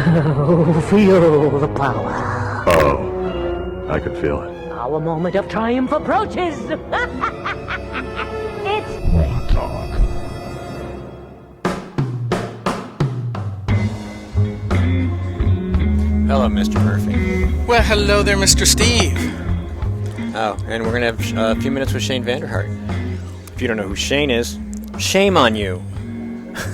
Feel the power. Oh, I could feel it. Our moment of triumph approaches. It's War Talk. Hello, Mr. Murphy. Well, hello there, Mr. Steve. Oh, and we're going to have a few minutes with Shane Vanderhart. If you don't know who Shane is, shame on you.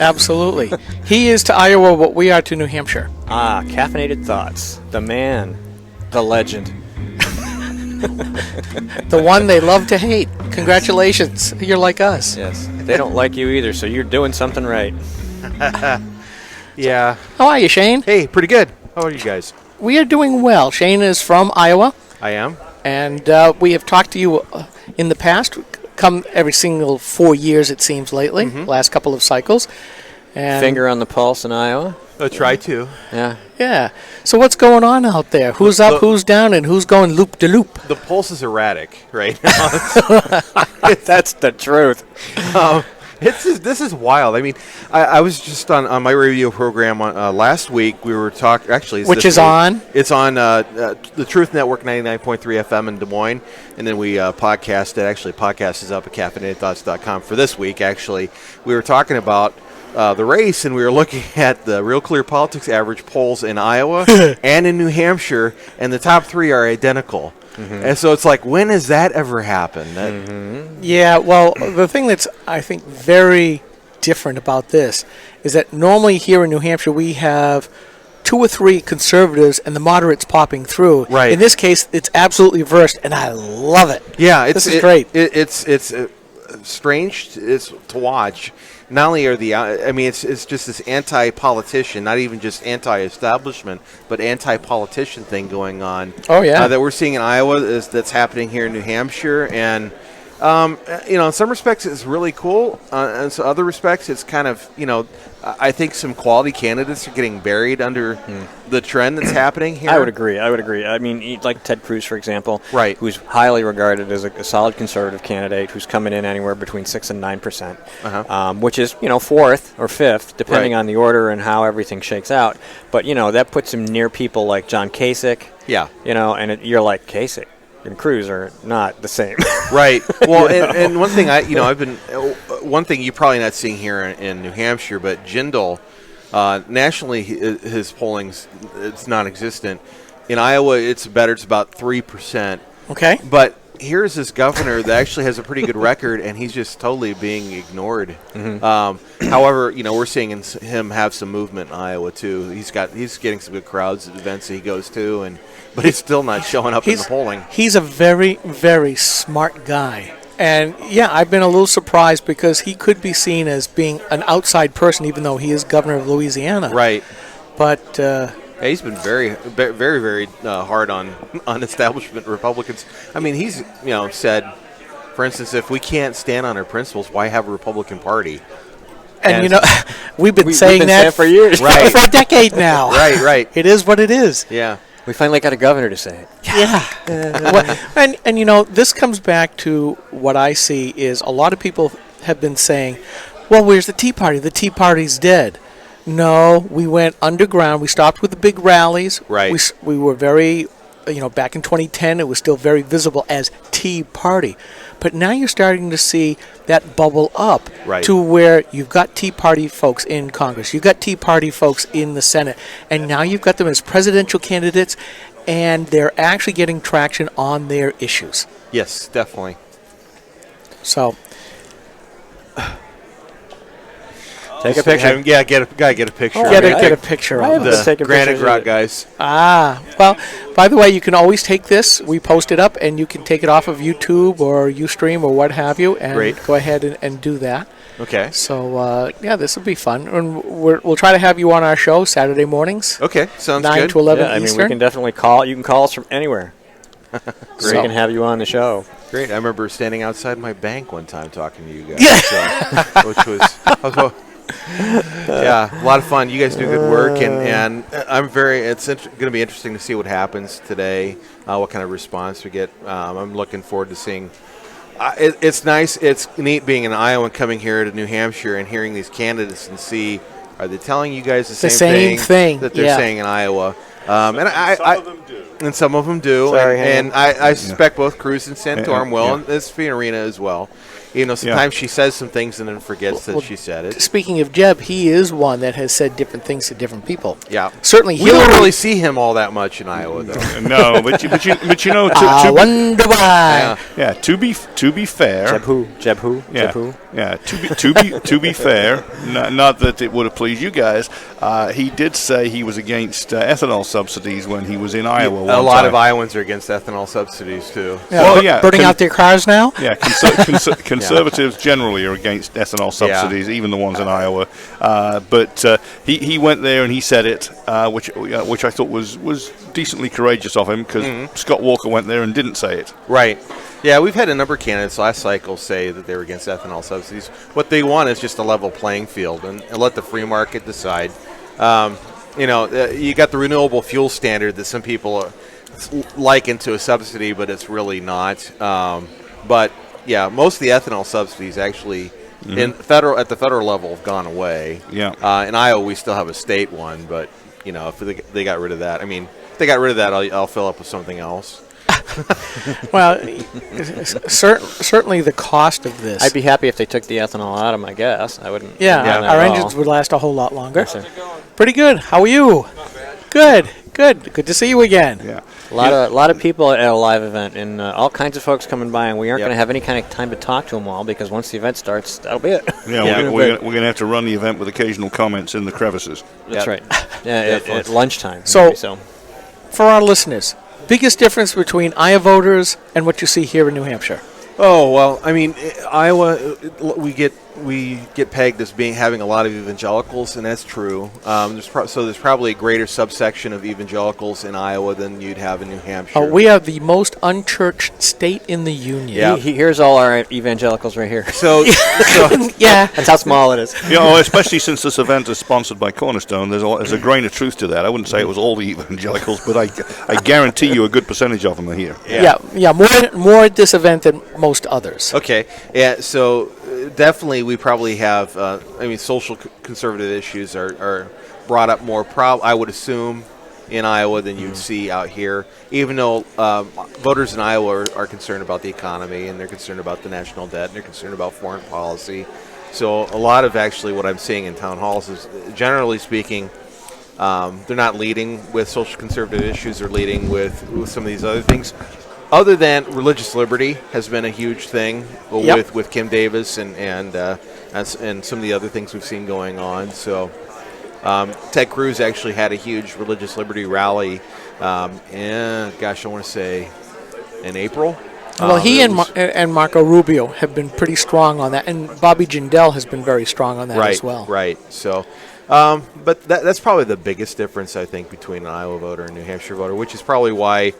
Absolutely. He is to Iowa what we are to New Hampshire. Ah, Caffeinated Thoughts. The man. The legend. The one they love to hate. Congratulations. You're like us. Yes. They don't like you either, so you're doing something right. Yeah. How are you, Shane? Hey, pretty good. How are you guys? We are doing well. Shane is from Iowa, I am. and we have talked to you in the past. Come every single 4 years, it seems, lately. Last couple of cycles. And Finger on the pulse in Iowa. I try to. Yeah. Yeah. So what's going on out there? Who's up, who's down, and who's going loop-de-loop? The pulse is erratic right now. That's the truth. This is wild. I mean, I was just on my radio program last week. We were talking. Actually, Which is on? It's on the Truth Network 99.3 FM in Des Moines, and then we podcast it. Actually, podcast is up at caffeinatedthoughts.com for this week. Actually, we were talking about the race, and we were looking at the Real Clear Politics average polls in Iowa and in New Hampshire, and the top three are identical. And so it's like, when has that ever happened? Yeah, well, the thing that's, I think, very different about this is that normally here in New Hampshire we have 2 or 3 conservatives and the moderates popping through. Right. In this case, it's absolutely reversed, and I love it. Yeah, this is great. It's strange to watch. Not only are it's just this anti-politician, not even just anti-establishment, but anti-politician thing going on. Oh, yeah. That we're seeing in Iowa that's happening here in New Hampshire, and in some respects it's really cool. In some other respects, it's kind of I think some quality candidates are getting buried under the trend that's happening here. I would agree. I mean, like Ted Cruz, for example, right, who's highly regarded as a solid conservative candidate, who's coming in anywhere between 6 and 9%, which is 4th or 5th, depending on the order and how everything shakes out. But that puts him near people like John Kasich. Yeah. And you're like, Kasich and Cruz are not the same. Right. Well, and one thing one thing you're probably not seeing here in New Hampshire, but Jindal, nationally, his polling's it's non-existent. In Iowa, it's better. It's about 3%. Okay. But here's this governor that actually has a pretty good record, and he's just totally being ignored. However, we're seeing him have some movement in Iowa too. He's getting some good crowds at events that he goes to, but he's still not showing up in the polling. He's a very, very smart guy. And, yeah, I've been a little surprised because he could be seen as being an outside person, even though he is governor of Louisiana. Right. But he's been very, very, very hard on establishment Republicans. I mean, he's said, for instance, if we can't stand on our principles, why have a Republican Party? And we've been saying that for years, right? For a decade now. Right. It is what it is. Yeah. We finally got a governor to say it. Yeah. And this comes back to what I see is a lot of people have been saying, well, where's the Tea Party? The Tea Party's dead. No, we went underground. We stopped with the big rallies. Right. We were very, back in 2010, it was still very visible as Tea Party. But now you're starting to see that bubble up to where you've got Tea Party folks in Congress. You've got Tea Party folks in the Senate. And now you've got them as presidential candidates, and they're actually getting traction on their issues. Yes, definitely. So take a picture. Gotta get a picture. Get a picture of the Granite Rock guys. Well, by the way, you can always take this. We post it up, and you can take it off of YouTube or Ustream or what have you, and go ahead and do that. Okay. So, this will be fun. And we'll try to have you on our show Saturday mornings. Okay, sounds 9 good. to 11 I mean, Eastern. we can definitely call. You can call us from anywhere. We can have you on the show. Great. I remember standing outside my bank one time talking to you guys, which was a lot of fun. You guys do good work, and it's going to be interesting to see what happens today, what kind of response we get. I'm looking forward to seeing. It's nice. It's neat being in Iowa and coming here to New Hampshire and hearing these candidates and see Are they telling you guys the same thing that they're saying in Iowa? And some of them do. Sorry, and I suspect both Cruz and Santorum will, and this Fiorina as well. You know, sometimes she says some things and then forgets that she said it. Speaking of Jeb, he is one that has said different things to different people. Yeah, certainly. We don't really see him all that much in Iowa, though. No, but you know, I wonder why. Yeah. To be fair, Jeb who? Yeah. To be fair, not that it would have pleased you guys. He did say he was against ethanol subsidies when he was in Iowa. A lot of Iowans are against ethanol subsidies too. Yeah. Burning out their cars now. Yeah, conservatives generally are against ethanol subsidies, even the ones in Iowa. But he went there and he said it, which I thought was decently courageous of him, because Scott Walker went there and didn't say it. Right. Yeah, we've had a number of candidates last cycle say that they were against ethanol subsidies. What they want is just a level playing field and let the free market decide. You got the renewable fuel standard that some people liken to a subsidy, but it's really not. But yeah, most of the ethanol subsidies actually at the federal level have gone away. Yeah. In Iowa, we still have a state one, but if they got rid of that, if they got rid of that, I'll fill up with something else. Well, certainly the cost of this. I'd be happy if they took the ethanol out of my gas. I wouldn't. Yeah, our engines would last a whole lot longer. Pretty good. How are you? Good. Good to see you again. Yeah. A lot of people at a live event, and all kinds of folks coming by, and we aren't going to have any kind of time to talk to them all, because once the event starts, that'll be it. Yeah, we're going to have to run the event with occasional comments in the crevices. That's right. Yeah, at lunchtime. So, for our listeners, biggest difference between Iowa voters and what you see here in New Hampshire? Oh, well, Iowa, we get pegged as having a lot of evangelicals, and that's true. There's probably a greater subsection of evangelicals in Iowa than you'd have in New Hampshire. We have the most unchurched state in the union. Yeah. Here's all our evangelicals right here. So yeah, that's how small it is. Especially since this event is sponsored by Cornerstone, there's a grain of truth to that. I wouldn't say it was all the evangelicals, but I guarantee you a good percentage of them are here. Yeah, more at this event than most others. Okay, yeah, so definitely we probably have, social conservative issues are brought up more, I would assume, in Iowa than you'd see out here, even though voters in Iowa are concerned about the economy, and they're concerned about the national debt, and they're concerned about foreign policy. So a lot of actually what I'm seeing in town halls is, generally speaking, they're not leading with social conservative issues, they're leading with some of these other things. Other than religious liberty has been a huge thing with Kim Davis and some of the other things we've seen going on. So Ted Cruz actually had a huge religious liberty rally, I want to say in April. Well, he and Marco Rubio have been pretty strong on that, and Bobby Jindal has been very strong on that as well. Right. So, but that's probably the biggest difference, I think, between an Iowa voter and a New Hampshire voter, which is probably why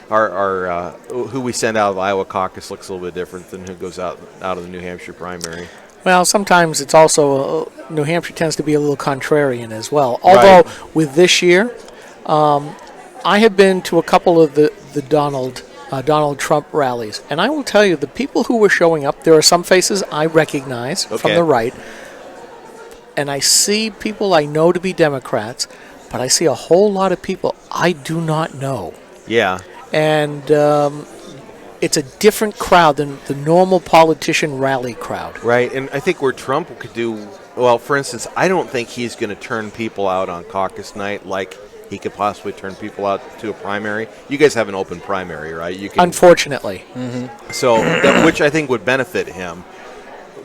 our who we send out of the Iowa caucus looks a little bit different than who goes out of the New Hampshire primary. Well, sometimes it's also New Hampshire tends to be a little contrarian as well. Although with this year, I have been to a couple of the Donald Trump rallies, and I will tell you, the people who were showing up, there are some faces I recognize from the right, and I see people I know to be Democrats. But I see a whole lot of people I do not know. Yeah. And it's a different crowd than the normal politician rally crowd. Right, and I think where Trump could do, well, for instance, I don't think he's going to turn people out on caucus night like he could possibly turn people out to a primary. You guys have an open primary, right? You can, unfortunately. Mm-hmm. So, which I think would benefit him.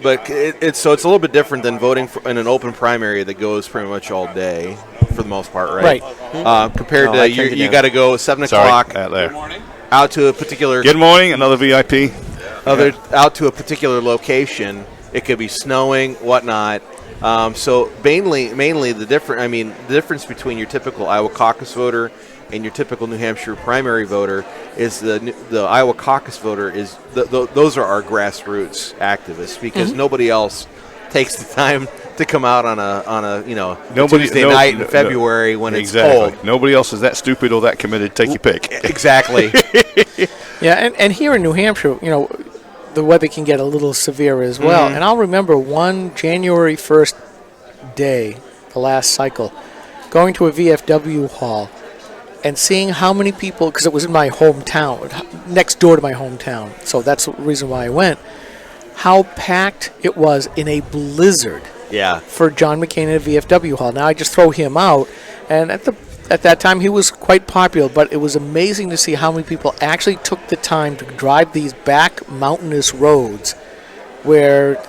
But it's a little bit different than voting in an open primary that goes pretty much all day, for the most part, right? Right. Compared to you got to go 7 o'clock out to a particular. Good morning, another VIP. Out to a particular location. It could be snowing, whatnot. So mainly the difference between your typical Iowa caucus voter and your typical New Hampshire primary voter is the Iowa caucus voter is those are our grassroots activists, because nobody else takes the time to come out on a Tuesday night in February when it's cold. Nobody else is that stupid or that committed. Take your pick. Exactly. Yeah, and here in New Hampshire, the weather can get a little severe as well. And I'll remember one January 1st day, the last cycle, going to a VFW hall and seeing how many people, because it was in my hometown, next door to my hometown, so that's the reason why I went, how packed it was in a blizzard for John McCain at a VFW hall. Now I just throw him out, and at that time he was quite popular, but it was amazing to see how many people actually took the time to drive these back mountainous roads where,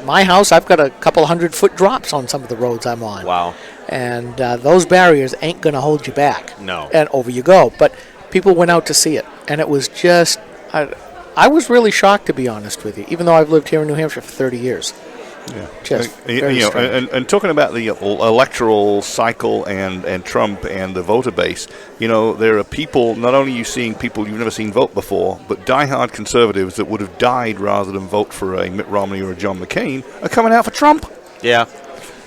my house, I've got a couple 100-foot drops on some of the roads I'm on. Wow. And those barriers ain't going to hold you back. No. And over you go. But people went out to see it. And it was just, I was really shocked, to be honest with you, even though I've lived here in New Hampshire for 30 years. Yeah. Just very strange. And talking about the electoral cycle and Trump and the voter base, there are people, not only are you seeing people you've never seen vote before, but diehard conservatives that would have died rather than vote for a Mitt Romney or a John McCain are coming out for Trump. Yeah.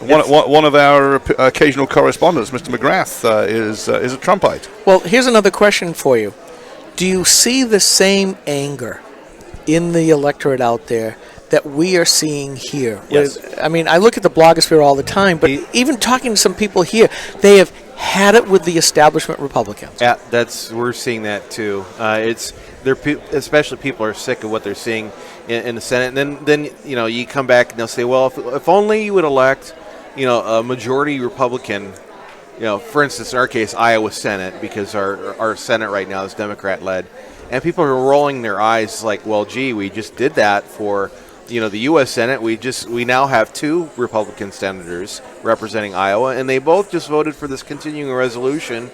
One of our occasional correspondents, Mr. McGrath, is a Trumpite. Well, here's another question for you. Do you see the same anger in the electorate out there that we are seeing here? Yes. I mean, I look at the blogosphere all the time, but even talking to some people here, they have had it with the establishment Republicans. Yeah, we're seeing that too. Especially people are sick of what they're seeing in the Senate. And then you come back and they'll say, well, if only you would elect, a majority Republican. For instance, in our case, Iowa Senate, because our Senate right now is Democrat led, and people are rolling their eyes like, well, gee, we just did that for. The U.S. Senate, we now have 2 Republican senators representing Iowa, and they both just voted for this continuing resolution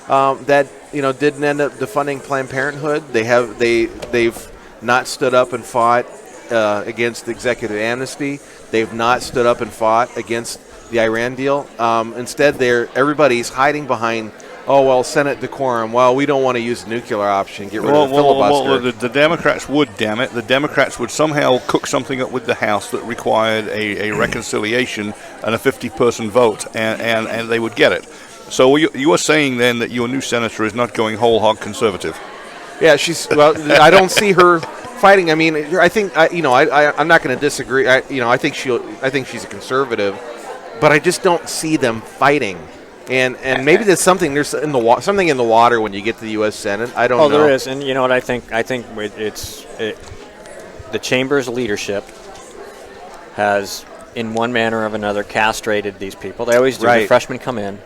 that didn't end up defunding Planned Parenthood. They've not stood up and fought against executive amnesty. They've not stood up and fought against the Iran deal. Instead, everybody's hiding behind. Oh, well, Senate decorum. Well, we don't want to use the nuclear option. Get rid of the filibuster. Well, the Democrats would, damn it. The Democrats would somehow cook something up with the House that required a reconciliation and a 50-person vote, and they would get it. So you are saying then that your new senator is not going whole hog conservative? Yeah, I don't see her fighting. I mean, I think I'm not going to disagree. I think she's a conservative, but I just don't see them fighting. And maybe there's something in the water when you get to the U.S. Senate. I don't know. Oh, there is, and you know what I think? I think the chamber's leadership has, in one manner or another, castrated these people. They always do. Right. The freshmen come in,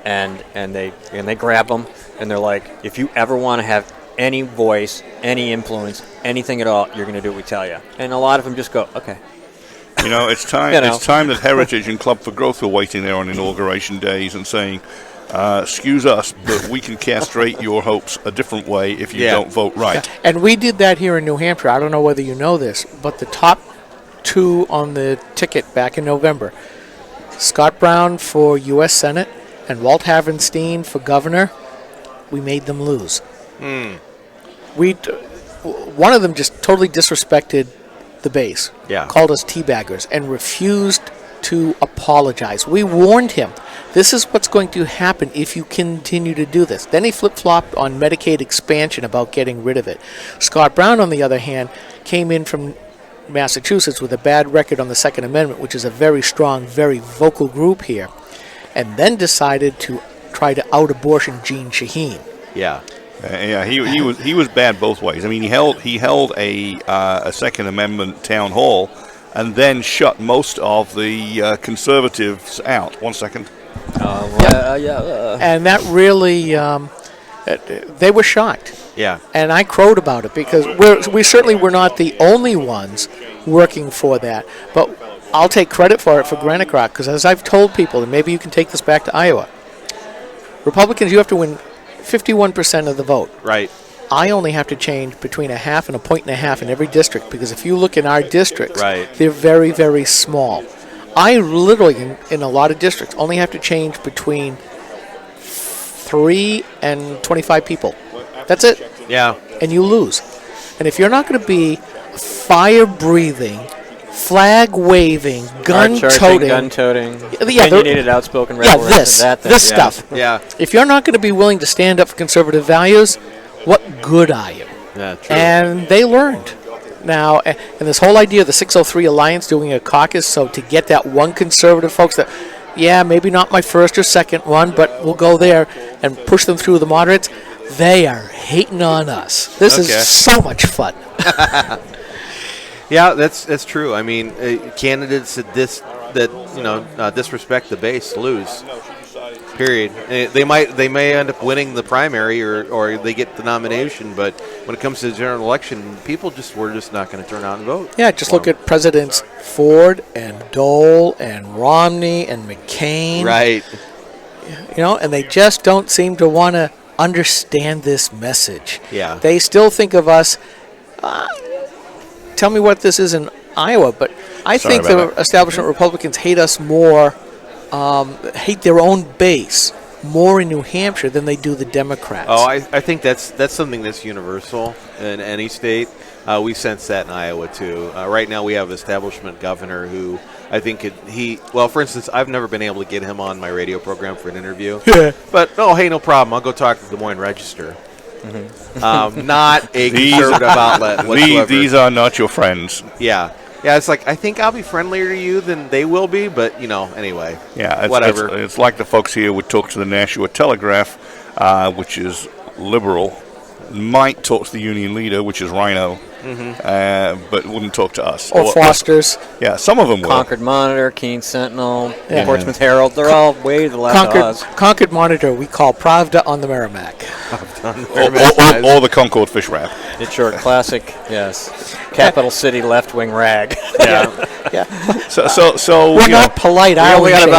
and they grab them, and they're like, if you ever want to have any voice, any influence, anything at all, you're going to do what we tell you. And a lot of them just go, okay. It's time. It's time that Heritage and Club for Growth were waiting there on inauguration days and saying, "Excuse us, but we can castrate your hopes a different way if you don't vote right." And we did that here in New Hampshire. I don't know whether you know this, but the top 2 on the ticket back in November, Scott Brown for U.S. Senate and Walt Havenstein for governor, we made them lose. One of them just totally disrespected the base, called us teabaggers, and refused to apologize. We warned him, this is what's going to happen if you continue to do this. Then he flip-flopped on Medicaid expansion about getting rid of it. Scott Brown, on the other hand, came in from Massachusetts with a bad record on the Second Amendment, which is a very strong, very vocal group here, and then decided to try to out-abortion Jeanne Shaheen. He was bad both ways. I mean, he held a Second Amendment town hall, and then shut most of the conservatives out. 1 second. And that really, they were shocked. Yeah. And I crowed about it because we certainly were not the only ones working for that. But I'll take credit for it for Granite Rock, because as I've told people, and maybe you can take this back to Iowa, Republicans, you have to win 51% of the vote. Right. I only have to change between 0.5 and 1.5 points in every district, because if you look in our districts, they're very, very small. I literally, in a lot of districts, only have to change between 3 and 25 people. That's it. Yeah. And you lose. And if you're not going to be fire-breathing, flag-waving, gun-toting... opinionated, outspoken rhetoric. This stuff. Yeah. If you're not going to be willing to stand up for conservative values, what good are you? Yeah, true. And they learned. Now, and this whole idea of the 603 Alliance doing a caucus, so to get that one conservative folks that, yeah, maybe not my first or second one, but we'll go there and push them through the moderates, they are hating on us. This is so much fun. Yeah, that's true. I mean, candidates that disrespect the base lose. Period. They may end up winning the primary or they get the nomination, but when it comes to the general election, we're just not going to turn out and vote. Yeah, just look at Presidents Ford and Dole and Romney and McCain. Right. And they just don't seem to want to understand this message. Yeah. They still think of us. Tell me what this is in Iowa, but I think the establishment Republicans hate us more. Hate their own base more in New Hampshire than they do the Democrats. Oh, I think that's something that's universal in any state. We sense that in Iowa too. Right now, we have an establishment governor who I think for instance, I've never been able to get him on my radio program for an interview. But hey, no problem. I'll go talk to the Des Moines Register. Mm-hmm. Not a conservative outlet whatsoever. These are not your friends. Yeah. Yeah, it's like, I think I'll be friendlier to you than they will be, but, anyway. Yeah, whatever. It's like the folks here would talk to the Nashua Telegraph, which is liberal, might talk to the union leader, which is Rhino, but wouldn't talk to us. Or Foster's. Yeah, some of them will. Concord Monitor, Keene Sentinel, Portsmouth Herald, they're all way to the left of us. Concord Monitor we call Pravda on the Merrimack. Or the Concord Fish Wrap. It's your classic, yes, capital city left-wing rag. Yeah. So we're not polite, are we? We got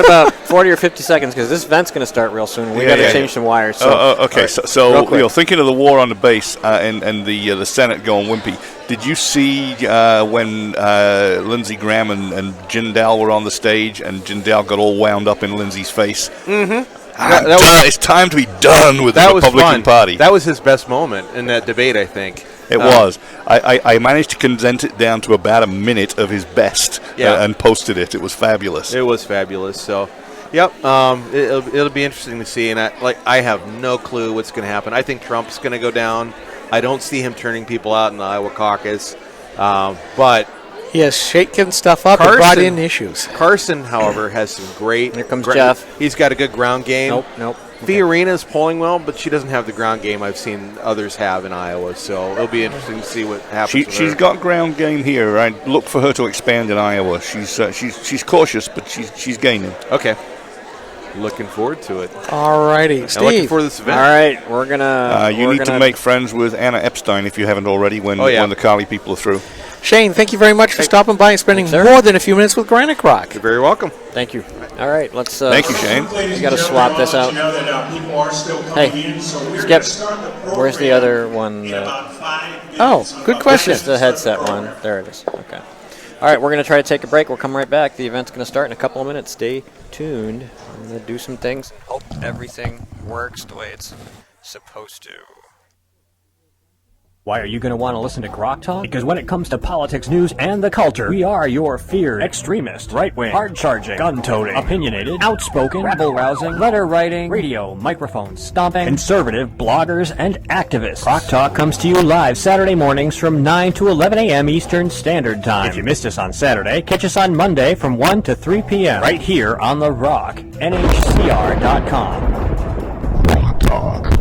about 40 or 50 seconds because this event's going to start real soon. We got to change some wires. Okay, so thinking of the war on the base and the Senate going wimpy. Did you see when Lindsey Graham and Jindal were on the stage and Jindal got all wound up in Lindsey's face? Mm-hmm. It's time to be done with the Republican Party. That was his best moment in that debate, I think. It was. I managed to condense it down to about a minute of his best and posted it. It was fabulous. It was fabulous. So, yep, it'll be interesting to see. And I have no clue what's going to happen. I think Trump's going to go down. I don't see him turning people out in the Iowa caucus. But he has shaken stuff up and brought in issues. Carson, however, has some great. Here comes Jeff. He's got a good ground game. Nope. Fiorina's polling well, but she doesn't have the ground game I've seen others have in Iowa. So it'll be interesting to see what happens. She's got ground game here. I look for her to expand in Iowa. She's cautious, but she's gaining. Okay. Looking forward to it. All righty, Steve. Looking forward to this event. All right, we're gonna. You need to make friends with Anna Epstein if you haven't already. When the Carly people are through. Shane, thank you very much for stopping by and spending more than a few minutes with Granite Rock. You're very welcome. Thank you. All right, let's. Thank you, Shane. We got to swap this out. Hey, Skip, where's the other one? Good question. This is the headset one. There it is. Okay. All right, we're going to try to take a break. We'll come right back. The event's going to start in a couple of minutes. Stay tuned. I'm going to do some things. Hope everything works the way it's supposed to. Why are you going to want to listen to Grok Talk? Because when it comes to politics, news, and the culture, we are your feared extremist, right-wing, hard-charging, gun-toting, opinionated, outspoken, rabble-rousing, letter-writing, radio, microphone stomping, conservative bloggers and activists. Grok Talk comes to you live Saturday mornings from 9 to 11 a.m. Eastern Standard Time. If you missed us on Saturday, catch us on Monday from 1 to 3 p.m. right here on The Rock, NHCR.com. Grok Talk.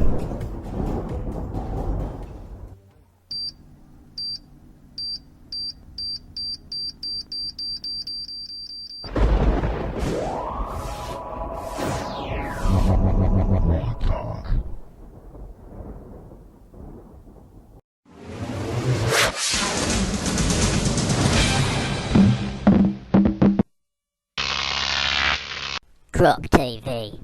Grok TV.